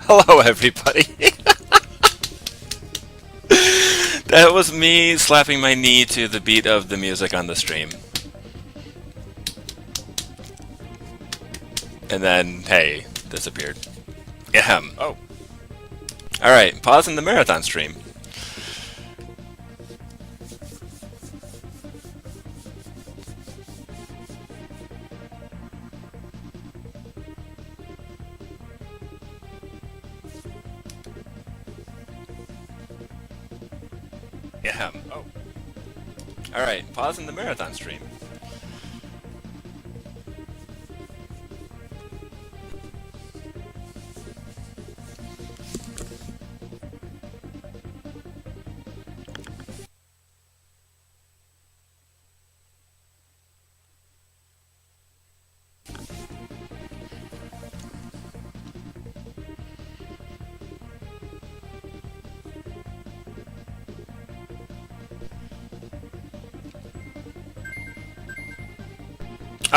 Hello, everybody. That was me slapping my knee to the beat of the music on the stream. And then, hey, disappeared. Ahem. Oh. Alright, pausing the marathon stream. Ahem. Oh. Alright, pausing the marathon stream.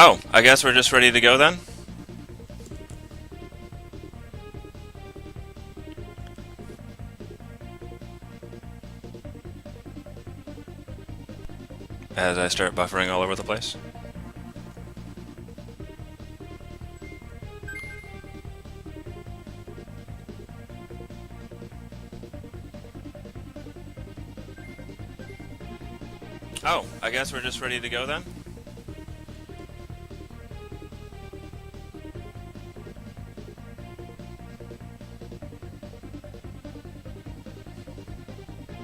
Oh, I guess we're just ready to go then? As I start buffering all over the place. Oh, I guess we're just ready to go then?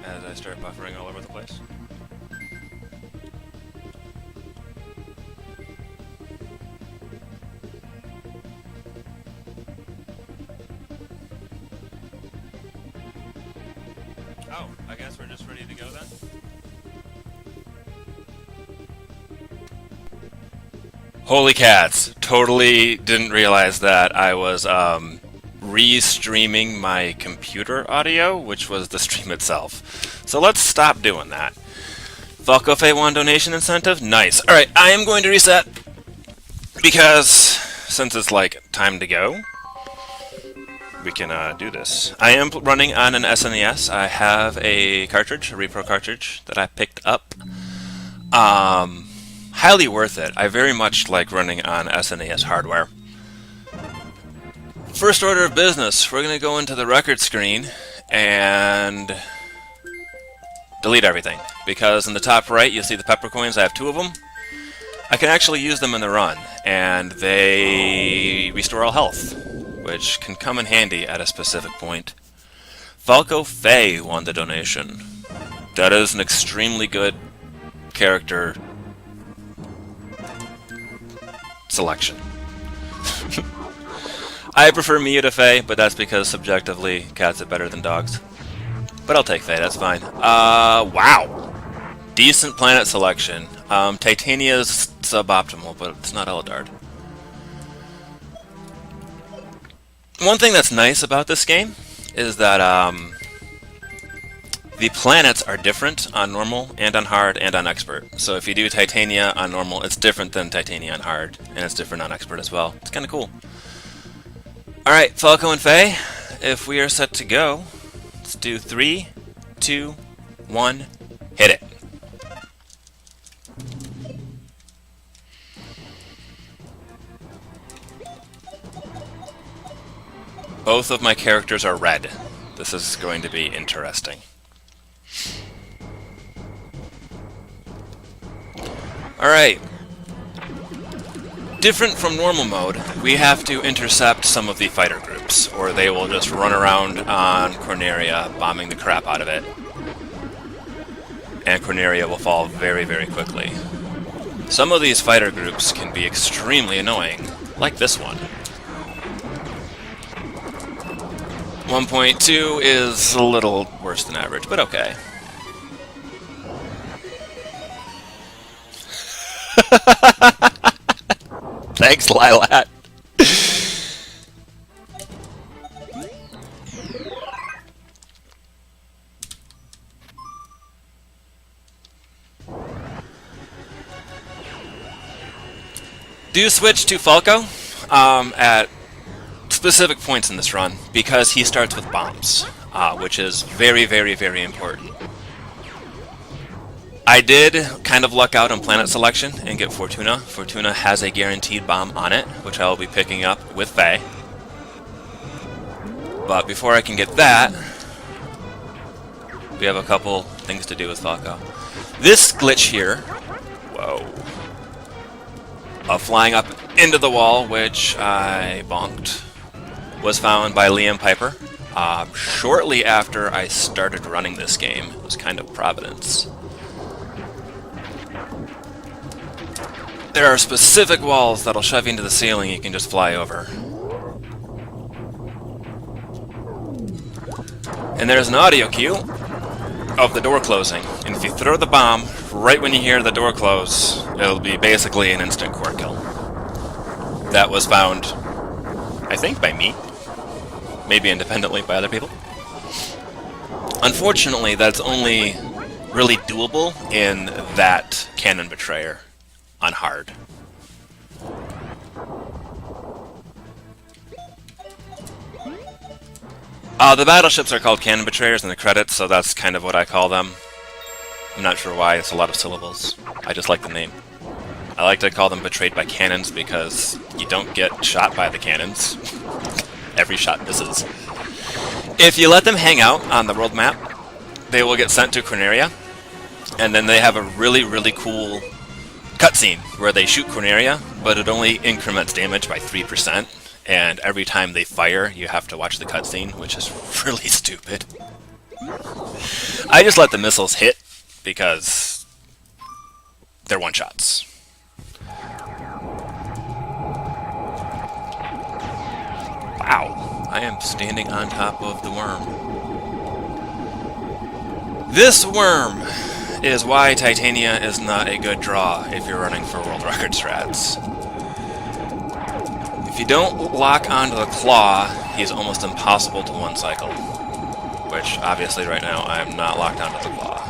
As I start buffering all over the place. Oh, I guess we're just ready to go then? Holy cats, totally didn't realize that I was re-streaming my computer audio, which was the stream itself. So let's stop doing that. Falco Fay 1 donation incentive? Nice. Alright, I am going to reset because since it's like time to go, we can do this. I am running on an SNES. I have a cartridge, a repro cartridge that I picked up. Highly worth it. I very much like running on SNES hardware. First order of business, we're going to go into the record screen and delete everything. Because in the top right, you'll see the peppercoins. I have 2 of them. I can actually use them in the run, and they restore all health, which can come in handy at a specific point. Falco Fay won the donation. That is an extremely good character selection. I prefer Mia to Faye, but that's because subjectively cats are better than dogs. But I'll take Faye, that's fine. Wow! Decent planet selection. Titania's suboptimal, but it's not Eldard. One thing that's nice about this game is that the planets are different on normal and on hard and on expert. So if you do Titania on normal, it's different than Titania on hard, and it's different on expert as well. It's kind of cool. Alright, Falco and Faye, if we are set to go, let's do 3, 2, 1, hit it. Both of my characters are red. This is going to be interesting. Alright. Different from normal mode, we have to intercept some of the fighter groups, or they will just run around on Corneria, bombing the crap out of it. And Corneria will fall very, very quickly. Some of these fighter groups can be extremely annoying, like this one. 1.2 is a little worse than average, but okay. Thanks, Lilat. Do switch to Falco at specific points in this run because he starts with bombs, which is very, very, very important. I did kind of luck out on planet selection and get Fortuna. Fortuna has a guaranteed bomb on it, which I will be picking up with Faye. But before I can get that, we have a couple things to do with Falco. This glitch here, whoa, flying up into the wall, which I bonked, was found by Liam Piper shortly after I started running this game. It was kind of Providence. There are specific walls that'll shove you into the ceiling you can just fly over. And there's an audio cue of the door closing. And if you throw the bomb right when you hear the door close, it'll be basically an instant core kill. That was found, I think, by me. Maybe independently by other people. Unfortunately, that's only really doable in that Cannon Betrayer on hard. The battleships are called Cannon Betrayers in the credits, so that's kind of what I call them. I'm not sure why, it's a lot of syllables. I just like the name. I like to call them Betrayed by Cannons because you don't get shot by the cannons. Every shot misses. If you let them hang out on the world map, they will get sent to Corneria, and then they have a really, really cool cutscene where they shoot Corneria, but it only increments damage by 3%, and every time they fire, you have to watch the cutscene, which is really stupid. I just let the missiles hit because they're one-shots. Wow, I am standing on top of the worm. This worm is why Titania is not a good draw if you're running for world record strats. If you don't lock onto the claw, he's almost impossible to one cycle. Which, obviously, right now, I am not locked onto the claw.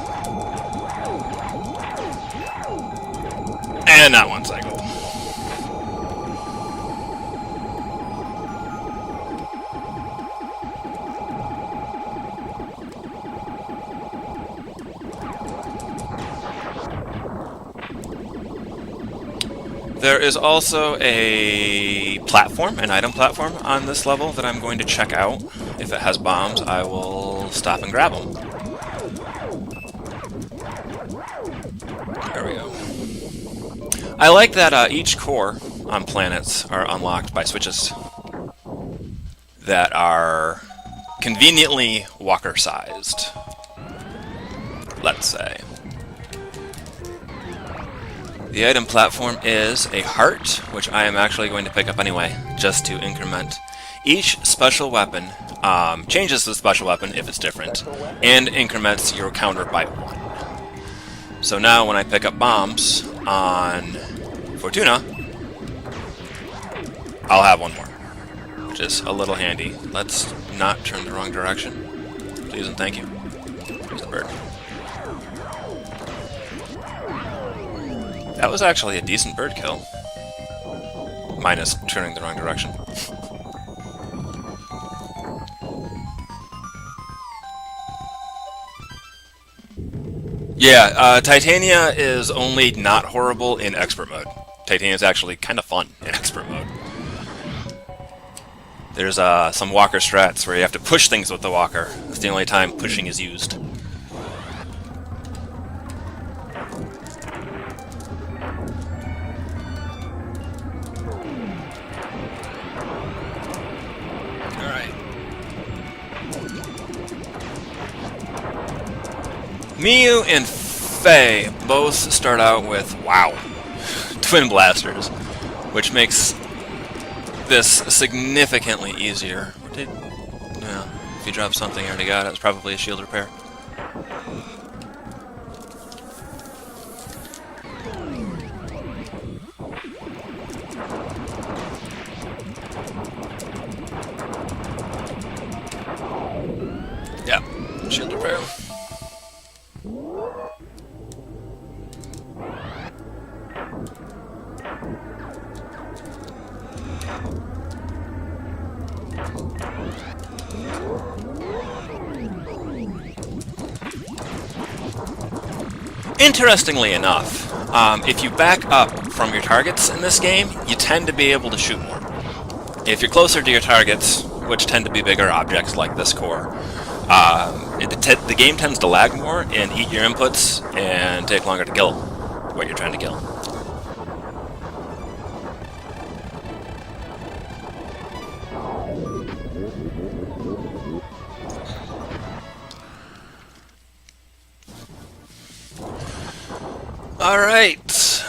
And not one cycle. There is also a platform, an item platform on this level that I'm going to check out. If it has bombs, I will stop and grab them. There we go. I like that each core on planets are unlocked by switches that are conveniently walker-sized, let's say. The item platform is a heart, which I am actually going to pick up anyway, just to increment. Each special weapon changes the special weapon if it's different, and increments your counter by 1. So now when I pick up bombs on Fortuna, I'll have one more, which is a little handy. Let's not turn the wrong direction. Please and thank you. There's the bird. That was actually a decent bird kill. Minus turning the wrong direction. Yeah, Titania is only not horrible in expert mode. Titania is actually kind of fun in expert mode. There's some walker strats where you have to push things with the walker. That's the only time pushing is used. Miyu and Faye both start out with, wow, twin blasters, which makes this significantly easier. Yeah, if you drop something, I already got it. It's probably a shield repair. Yeah, shield repair. Interestingly enough, if you back up from your targets in this game, you tend to be able to shoot more. If you're closer to your targets, which tend to be bigger objects like this core, the game tends to lag more and eat your inputs and take longer to kill what you're trying to kill. Alright,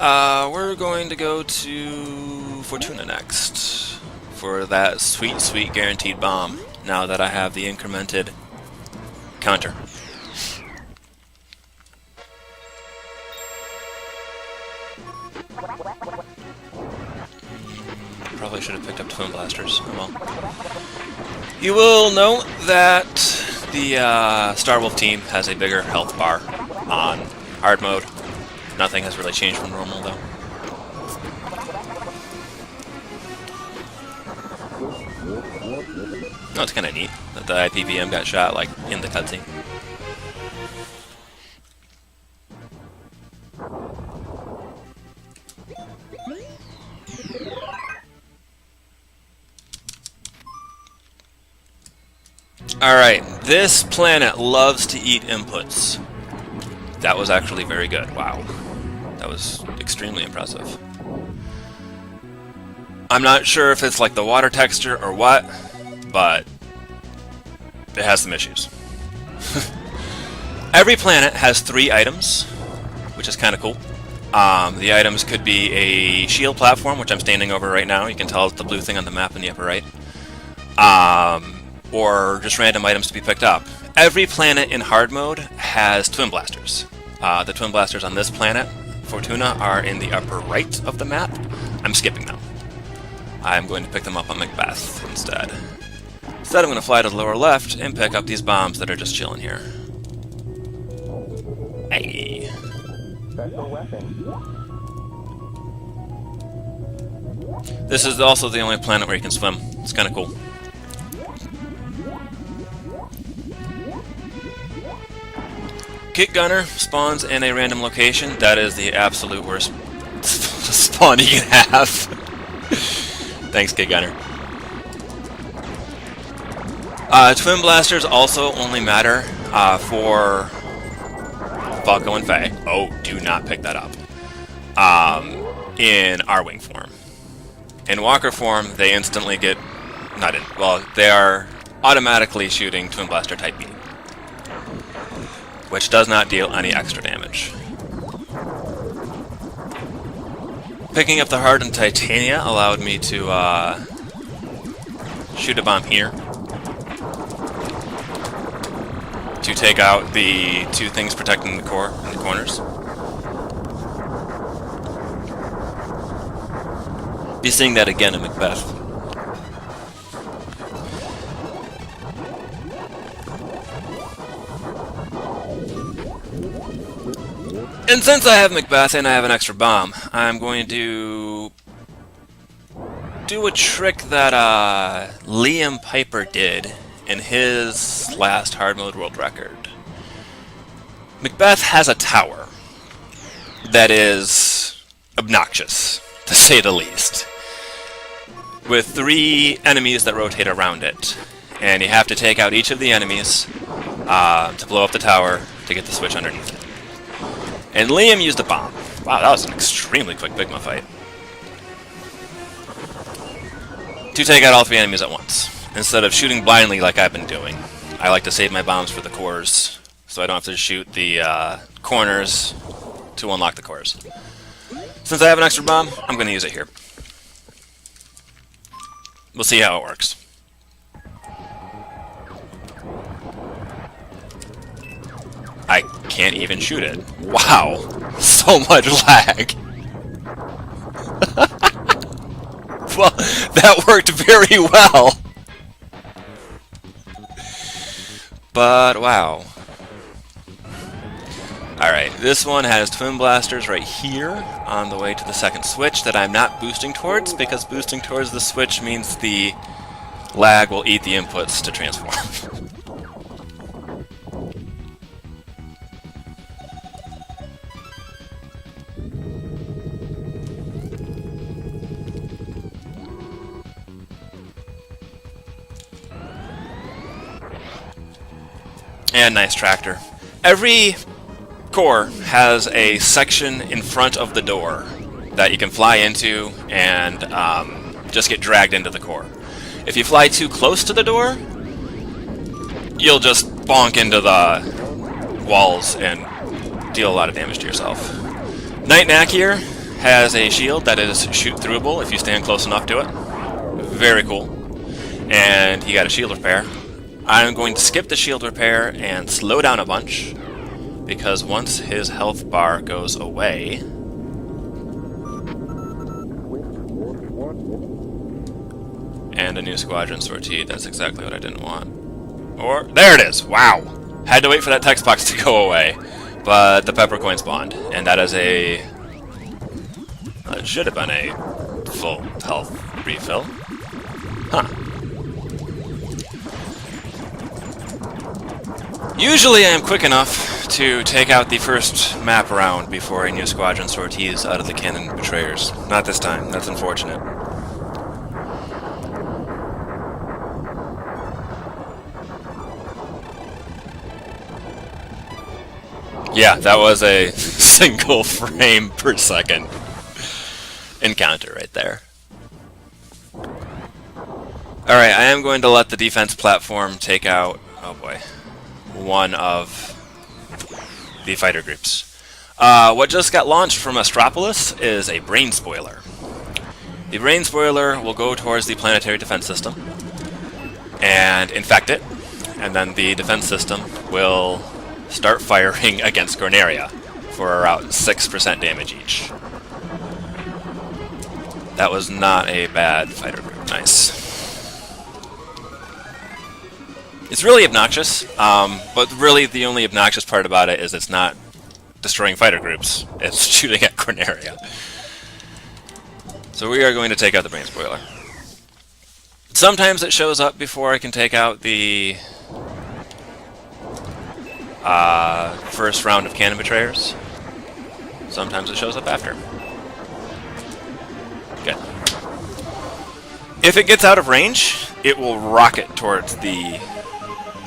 we're going to go to Fortuna next for that sweet, sweet guaranteed bomb, now that I have the incremented counter. Probably should have picked up Twin Blasters. Oh well. You will note that the Starwolf team has a bigger health bar on hard mode. Nothing has really changed from normal, though. Oh, it's kind of neat that the IPVM got shot, like, in the cutscene. Alright, this planet loves to eat inputs. That was actually very good. Wow. That was extremely impressive. I'm not sure if it's like the water texture or what, but it has some issues. Every planet has 3 items, which is kind of cool. The items could be a shield platform, which I'm standing over right now. You can tell it's the blue thing on the map in the upper right. Or just random items to be picked up. Every planet in hard mode has Twin Blasters. The Twin Blasters on this planet, Fortuna, are in the upper right of the map. I'm skipping them. I'm going to pick them up on Macbeth instead. Instead, I'm going to fly to the lower left and pick up these bombs that are just chilling here. Hey. Special weapon. This is also the only planet where you can swim. It's kind of cool. Kick Gunner spawns in a random location. That is the absolute worst spawn you can have. Thanks, Kick Gunner. Twin Blasters also only matter for Falco and Faye. Oh, do not pick that up. In R-Wing form. In Walker form, they instantly get... well, they are automatically shooting Twin Blaster Type B, which does not deal any extra damage. Picking up the Hardened Titania allowed me to shoot a bomb here to take out the 2 things protecting the core in the corners. Be seeing that again in Macbeth. And since I have Macbeth and I have an extra bomb, I'm going to do a trick that Liam Piper did in his last hard mode world record. Macbeth has a tower that is obnoxious, to say the least, with 3 enemies that rotate around it, and you have to take out each of the enemies to blow up the tower to get the switch underneath it. And Liam used a bomb. Wow, that was an extremely quick Bigma fight. To take out all 3 enemies at once, instead of shooting blindly like I've been doing. I like to save my bombs for the cores, so I don't have to shoot the corners to unlock the cores. Since I have an extra bomb, I'm going to use it here. We'll see how it works. I can't even shoot it. Wow, so much lag. Well, that worked very well. But, wow. Alright, this one has Twin Blasters right here on the way to the second switch that I'm not boosting towards, because boosting towards the switch means the lag will eat the inputs to transform. And nice tractor. Every core has a section in front of the door that you can fly into and just get dragged into the core. If you fly too close to the door, you'll just bonk into the walls and deal a lot of damage to yourself. Knight Nakier has a shield that is shoot-throughable if you stand close enough to it. Very cool. And he got a shield repair. I'm going to skip the shield repair and slow down a bunch, because once his health bar goes away... And a new squadron sortie, that's exactly what I didn't want. Or, there it is! Wow! Had to wait for that text box to go away, but the peppercoin spawned, and that is a... it should have been a full health refill. Huh. Usually I am quick enough to take out the first map round before a new squadron sorties out of the cannon betrayers. Not this time. That's unfortunate. Yeah, that was a single frame per second encounter right there. Alright, I am going to let the defense platform take out... oh boy. One of the fighter groups. What just got launched from Astropolis is a brain spoiler. The brain spoiler will go towards the planetary defense system and infect it, and then the defense system will start firing against Corneria for around 6% damage each. That was not a bad fighter group. Nice. It's really obnoxious, but really the only obnoxious part about it is it's not destroying fighter groups, it's shooting at Corneria. So we are going to take out the brain spoiler. Sometimes it shows up before I can take out the first round of cannon betrayers. Sometimes it shows up after. Good. If it gets out of range, it will rocket towards the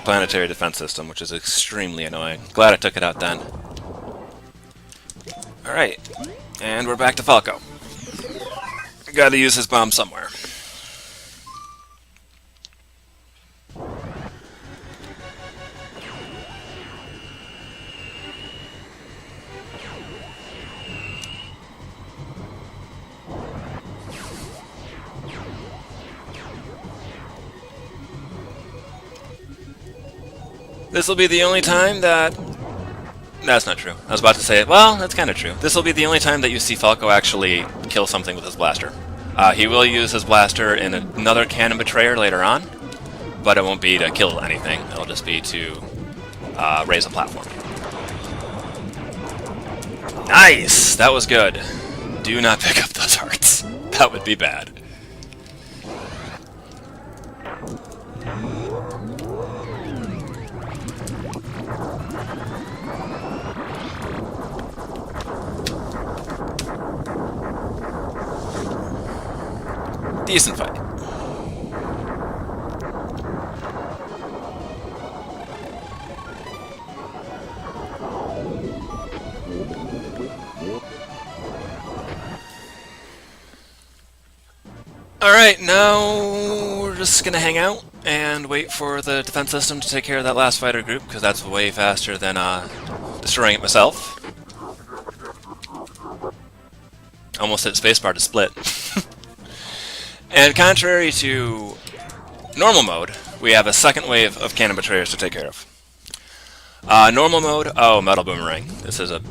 planetary defense system, which is extremely annoying. Glad I took it out then. Alright, and we're back to Falco. Gotta use his bomb somewhere. This will be the only time that... That's not true. I was about to say, well, that's kind of true. This will be the only time that you see Falco actually kill something with his blaster. He will use his blaster in another cannon betrayer later on, but it won't be to kill anything. It'll just be to raise a platform. Nice! That was good. Do not pick up those hearts. That would be bad. Decent fight. Alright, now we're just gonna hang out and wait for the defense system to take care of that last fighter group, because that's way faster than destroying it myself. Almost hit spacebar to split. And contrary to normal mode, we have a second wave of cannon betrayers to take care of. Normal mode, oh, metal boomerang. This is a...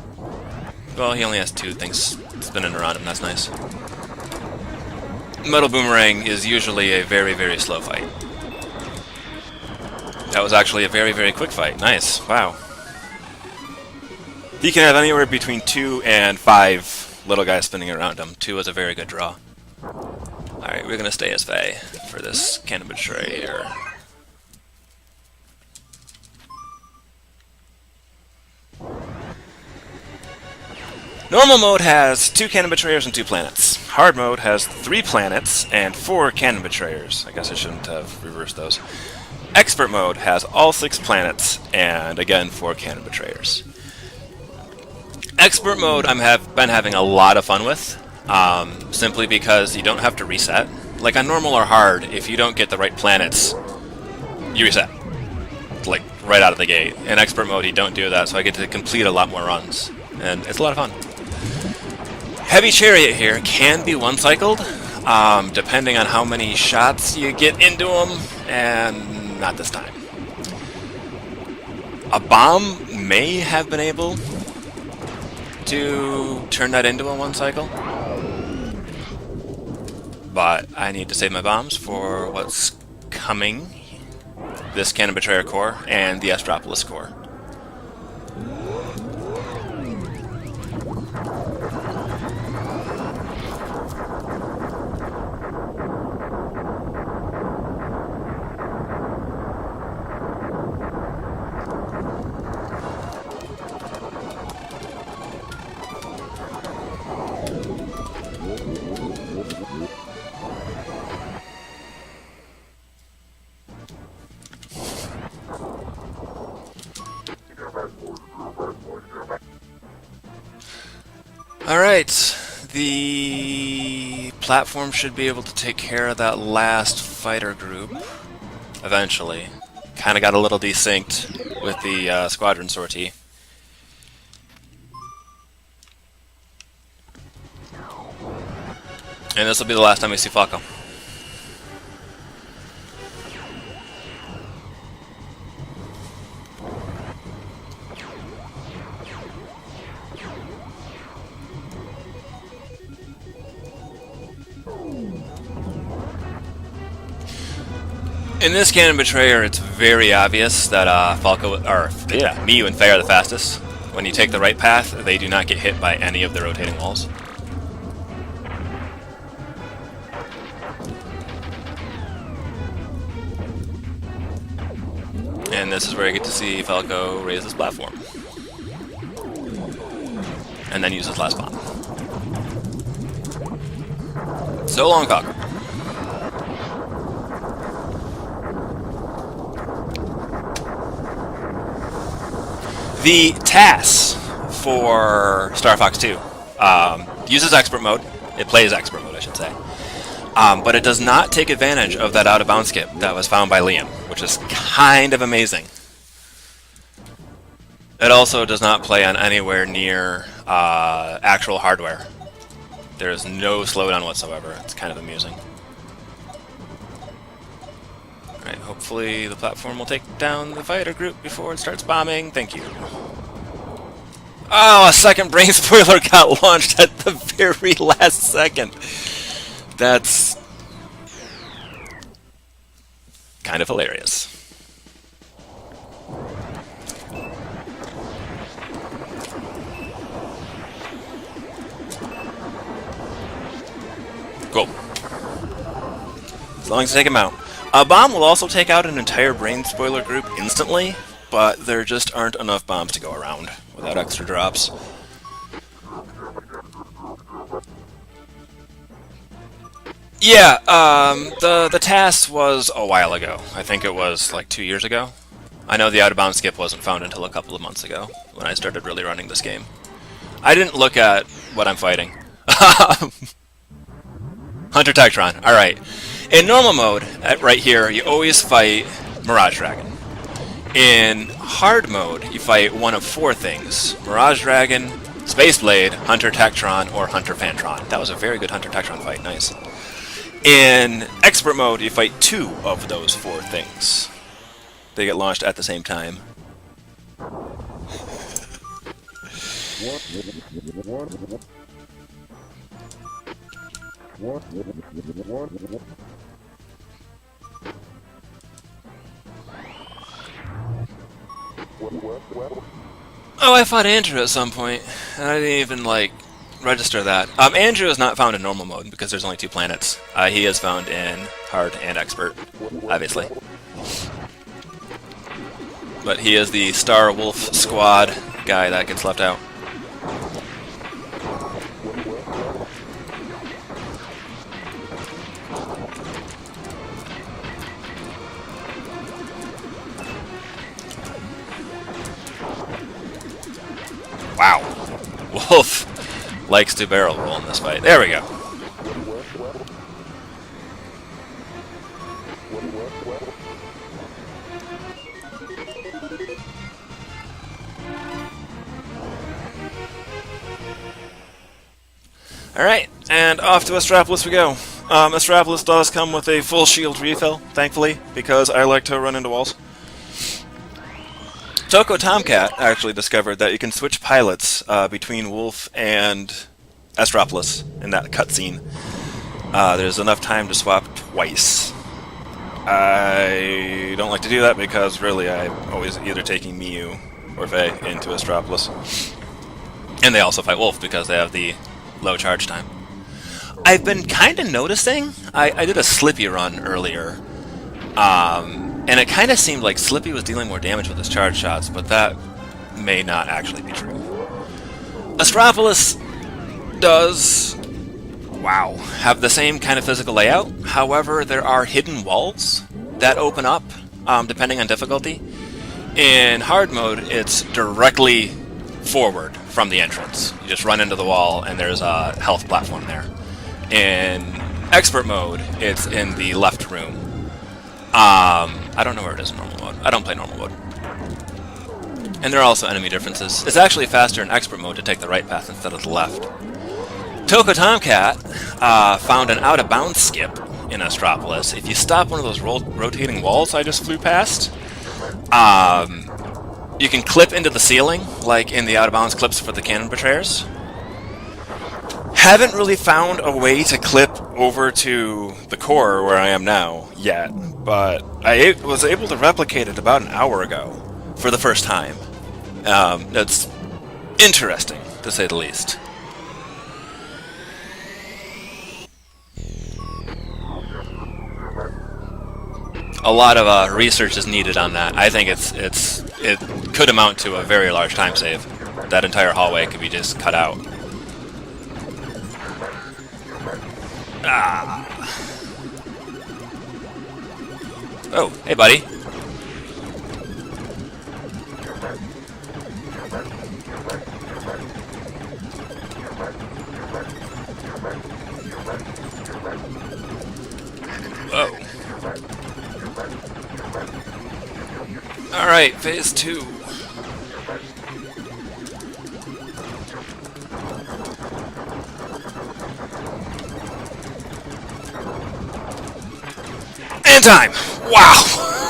well, he only has two things spinning around him, that's nice. Metal boomerang is usually a very, very slow fight. That was actually a very, very quick fight. Nice, wow. He can have anywhere between 2 and 5 little guys spinning around him. 2 is a very good draw. Alright, we're gonna stay as Faye for this cannon betrayer. Normal mode has 2 cannon betrayers and 2 planets. Hard mode has 3 planets and 4 cannon betrayers. I guess I shouldn't have reversed those. Expert mode has all 6 planets, and again 4 cannon betrayers. Expert mode I've been having a lot of fun with, simply because you don't have to reset. Like on normal or hard, if you don't get the right planets, you reset. Like right out of the gate. In expert mode you don't do that, so I get to complete a lot more runs. And it's a lot of fun. Heavy Chariot here can be one-cycled, depending on how many shots you get into them, and not this time. A bomb may have been able to turn that into a one-cycle, but I need to save my bombs for what's coming. This Cannon Betrayer core and the Astropolis core. Alright, the platform should be able to take care of that last fighter group eventually. Kinda got a little desynced with the squadron sortie. And this will be the last time we see Falco. In this Cannon Betrayer, it's very obvious that Miyu and Faye are the fastest. When you take the right path, they do not get hit by any of the rotating walls. And this is where you get to see Falco raise his platform. And then use his last bomb. So long, Falco. The TAS for Star Fox 2 uses expert mode. It plays expert mode, I should say. But it does not take advantage of that out-of-bounds skip that was found by Liam, which is kind of amazing. It also does not play on anywhere near actual hardware. There is no slowdown whatsoever. It's kind of amusing. Alright, hopefully the platform will take down the fighter group before it starts bombing. Thank you. Oh, a second brain spoiler got launched at the very last second. That's kind of hilarious. Cool. As long as you take him out. A bomb will also take out an entire brain spoiler group instantly, but there just aren't enough bombs to go around without extra drops. Yeah, the TAS was a while ago. I think it was like 2 years ago. I know the out-of-bounds skip wasn't found until a couple of months ago, when I started really running this game. I didn't look at what I'm fighting. Hunter Tectron, alright. In normal mode, right here, you always fight Mirage Dragon. In hard mode, you fight one of 4 things. Mirage Dragon, Space Blade, Hunter Tectron, or Hunter Fantron. That was a very good Hunter Tectron fight, nice. In expert mode, you fight 2 of those 4 things. They get launched at the same time. Oh, I fought Andrew at some point, and I didn't even, like, register that. Andrew is not found in normal mode, because there's only 2 planets. He is found in hard and expert, obviously. But he is the Star Wolf Squad guy that gets left out. Wolf likes to barrel roll in this fight. There we go. Alright, and off to Astropolis we go. Astropolis does come with a full shield refill, thankfully, because I like to run into walls. Toko Tomcat actually discovered that you can switch pilots between Wolf and Astropolis in that cutscene. There's enough time to swap twice. I don't like to do that because really I'm always either taking Miu or Vey into Astropolis. And they also fight Wolf because they have the low charge time. I've been kind of noticing, I did a Slippy run earlier, and it kind of seemed like Slippy was dealing more damage with his charge shots, but that may not actually be true. Astropolis does, wow, have the same kind of physical layout. However, there are hidden walls that open up depending on difficulty. In hard mode, it's directly forward from the entrance. You just run into the wall and there's a health platform there. In expert mode, it's in the left room. I don't know where it is in normal mode. I don't play normal mode. And there are also enemy differences. It's actually faster in expert mode to take the right path instead of the left. Toko Tomcat found an out-of-bounds skip in Astropolis. If you stop one of those rotating walls I just flew past, you can clip into the ceiling, like in the out-of-bounds clips for the cannon betrayers. Haven't really found a way to clip over to the core where I am now yet, but I was able to replicate it about an hour ago for the first time. That's interesting, to say the least. A lot of research is needed on that. I think it could amount to a very large time save. That entire hallway could be just cut out. Ah. Oh, hey buddy. Whoa. Alright, phase 2. And time! Wow!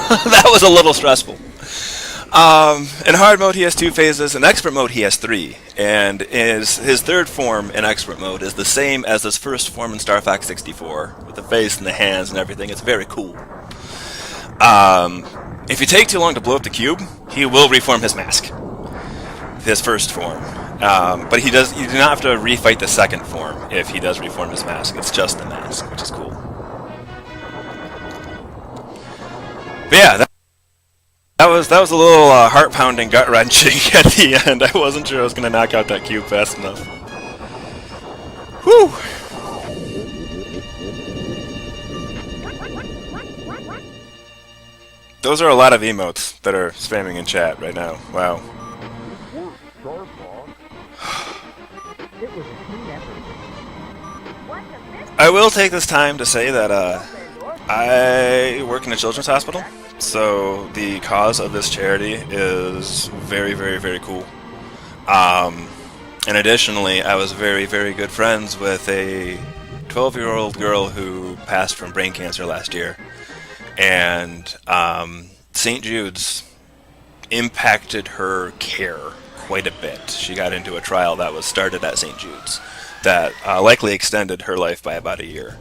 That was a little stressful. In hard mode he has 2 phases, in expert mode he has 3. And his third form in expert mode is the same as his first form in Star Fox 64, with the face and the hands and everything. It's very cool. If you take too long to blow up the cube, he will reform his mask. His first form. But you do not have to refight the second form if he does reform his mask. It's just the mask, which is cool. But yeah, that was a little heart-pounding, gut-wrenching at the end. I wasn't sure I was going to knock out that cube fast enough. Whew! Those are a lot of emotes that are spamming in chat right now. Wow. I will take this time to say that I work in a children's hospital, so the cause of this charity is very, very, very cool. And additionally, I was very, very good friends with a 12-year-old girl who passed from brain cancer last year. And St. Jude's impacted her care quite a bit. She got into a trial that was started at St. Jude's that likely extended her life by about a year.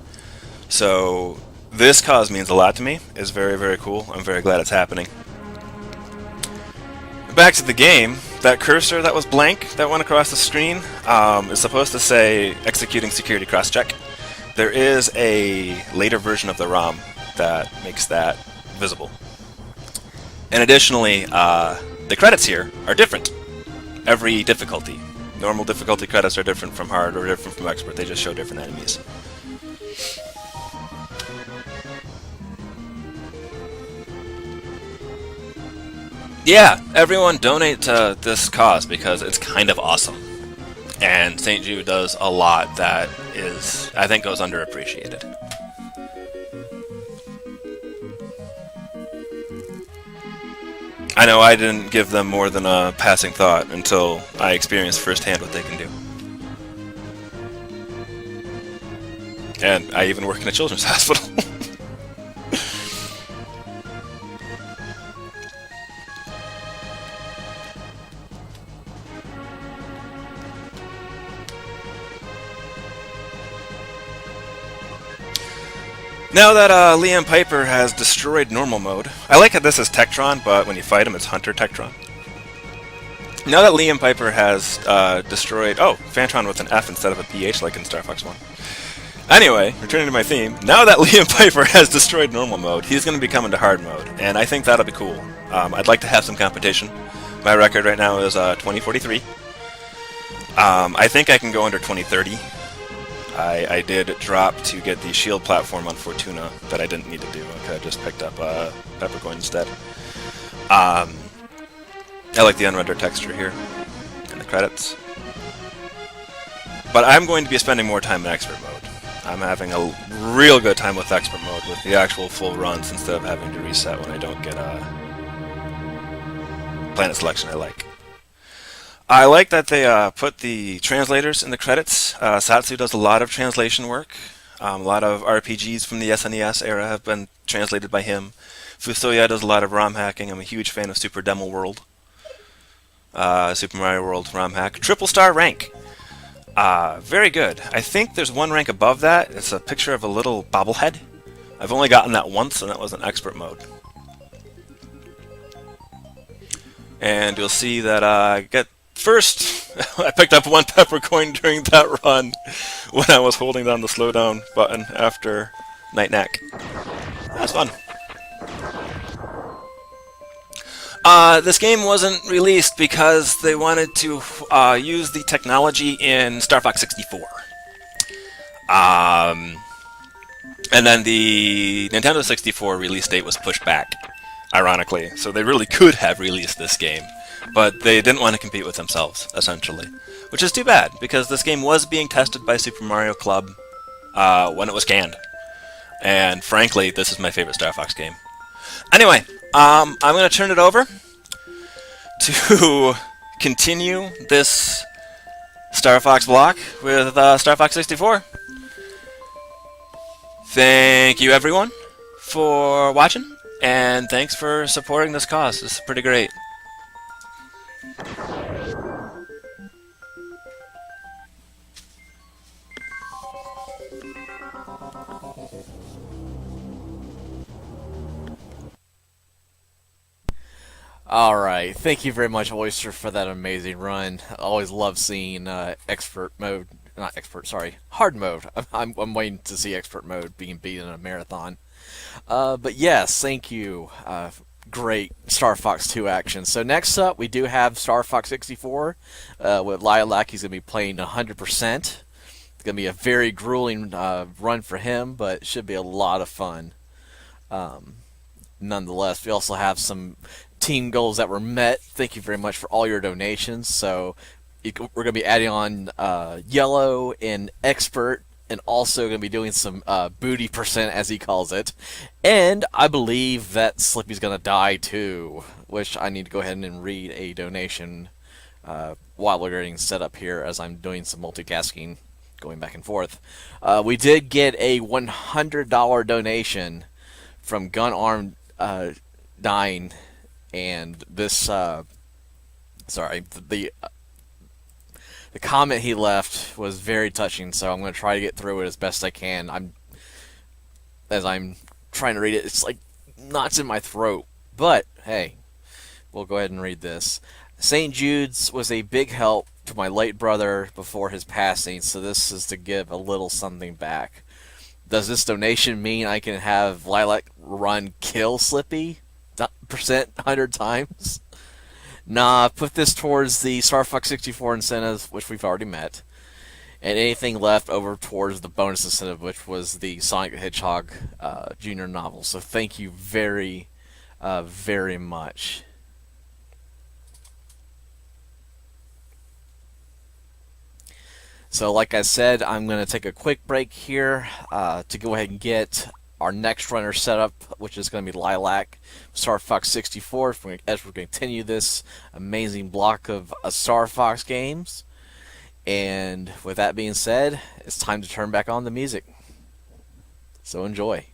So this cause means a lot to me. It's very, very cool. I'm very glad it's happening. Back to the game. That cursor that was blank that went across the screen is supposed to say executing security cross-check. There is a later version of the ROM that makes that visible. And additionally, the credits here are different. Every difficulty. Normal difficulty credits are different from hard or different from expert. They just show different enemies. Yeah, everyone donate to this cause because it's kind of awesome. And St. Jude does a lot that is, I think, goes underappreciated. I know I didn't give them more than a passing thought until I experienced firsthand what they can do. And I even work in a children's hospital. Now that Liam Piper has destroyed normal mode, I like how this is Tektron, but when you fight him, it's Hunter Tektron. Now that Liam Piper has destroyed... Oh, Fantron with an F instead of a PH like in Star Fox 1. Anyway, returning to my theme, now that Liam Piper has destroyed normal mode, he's going to be coming to hard mode, and I think that'll be cool. I'd like to have some competition. My record right now is 2043. I think I can go under 2030. I did drop to get the shield platform on Fortuna that I didn't need to do. I could have just picked up Peppercoin instead. I like the unrendered texture here in the credits. But I'm going to be spending more time in expert mode. I'm having a real good time with expert mode with the actual full runs instead of having to reset when I don't get a planet selection I like. I like that they put the translators in the credits. Satsu does a lot of translation work. A lot of RPGs from the SNES era have been translated by him. Fusoya does a lot of ROM hacking. I'm a huge fan of Super Demo World. Super Mario World ROM hack. Triple star rank. Very good. I think there's one rank above that. It's a picture of a little bobblehead. I've only gotten that once, and that was in expert mode. And you'll see that I get... First, I picked up one Peppercoin during that run when I was holding down the slowdown button after Night Knack. That was fun. This game wasn't released because they wanted to use the technology in Star Fox 64. And then the Nintendo 64 release date was pushed back, ironically. So they really could have released this game. But they didn't want to compete with themselves, essentially. Which is too bad, because this game was being tested by Super Mario Club when it was canned. And frankly, this is my favorite Star Fox game. Anyway, I'm going to turn it over to continue this Star Fox block with Star Fox 64. Thank you, everyone, for watching, and thanks for supporting this cause. This is pretty great. Alright, thank you very much, Oyster, for that amazing run. I always love seeing expert mode, not expert, sorry, hard mode. I'm waiting to see expert mode being beat in a marathon. But yes, thank you. Great Star Fox 2 action. So next up, we do have Star Fox 64 with Lilac. He's going to be playing 100%. It's going to be a very grueling run for him, but it should be a lot of fun. Nonetheless, we also have some team goals that were met. Thank you very much for all your donations. So we're going to be adding on Yellow and Expert, and also going to be doing some booty percent, as he calls it. And I believe that Slippy's going to die too, which I need to go ahead and read a donation while we're getting set up here, as I'm doing some multitasking, going back and forth. We did get a $100 donation from Gun Arm Dying, and this sorry, the comment he left was very touching, so I'm going to try to get through it as best I can. As I'm trying to read it, it's like knots in my throat, but hey, we'll go ahead and read this. St. Jude's was a big help to my late brother before his passing, so this is to give a little something back. Does this donation mean I can have Lilac Run kill Slippy percent 100 times? Nah, put this towards the Star Fox 64 incentive, which we've already met, and anything left over towards the bonus incentive, which was the Sonic the Hedgehog Junior novel. So thank you very, very much. So, like I said, I'm going to take a quick break here to go ahead and get our next runner set up, which is going to be Lilac Star Fox 64, as we're going to continue this amazing block of Star Fox games. And with that being said, it's time to turn back on the music. So enjoy.